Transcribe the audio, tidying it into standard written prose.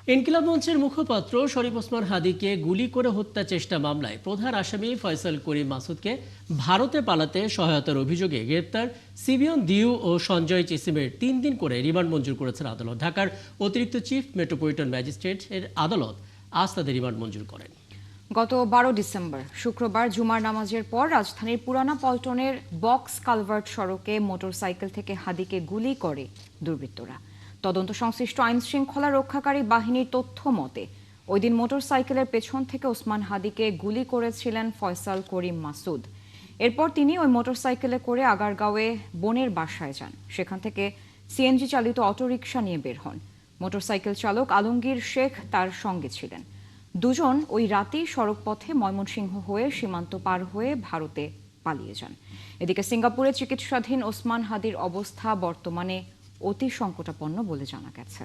ইনকিলাব মঞ্চের মুখপাত্র শরীফ ওসমান হাদিকে গুলি করে হত্যা চেষ্টা মামলায় প্রধান আসামি ফয়সাল করিম মাসুদকে ভারতে পালাতে সহায়তার অভিযোগে গ্রেপ্তার সিবিয়ন দিউ ও সঞ্জয় চিসিমের ৩ দিন করে রিমান্ড মঞ্জুর করেছেন আদালত। ঢাকার অতিরিক্ত চিফ মেট্রোপলিটন ম্যাজিস্ট্রেট এর আদালত আজ তাদের রিমান্ড মঞ্জুর করেন। গত 12 ডিসেম্বর শুক্রবার জুমার নামাজের পর রাজধানীর পুরানা পল্টনের বক্স কালভার্ট সড়কে মোটরসাইকেল থেকে হাদিকে গুলি করে দুর্বৃত্তরা। তদন্ত সংশ্লিষ্ট আইন শৃঙ্খলা রক্ষাকারী বাহিনীর তথ্য মতে ওই দিন মোটরসাইকেলের পেছন থেকে ওসমান হাদিকে গুলি করেছিলেন ফয়সাল করিম মাসুদ। এরপর তিনি ওই মোটরসাইকেলে করে আগারগাঁওয়ে বোনের বাসায় যান। সেখান থেকে সিএনজি চালিত অটোরিকশা নিয়ে বের হন। মোটরসাইকেল চালক আলমগীর শেখ তার সঙ্গে ছিলেন। দুজন ওই রাতেই সড়ক পথে ময়মনসিংহ হয়ে সীমান্ত পার হয়ে ভারতে পালিয়ে যান। এদিকে সিঙ্গাপুরে চিকিৎসাধীন ওসমান হাদির অবস্থা বর্তমানে অতি সংকটাপন্ন বলে জানা গেছে।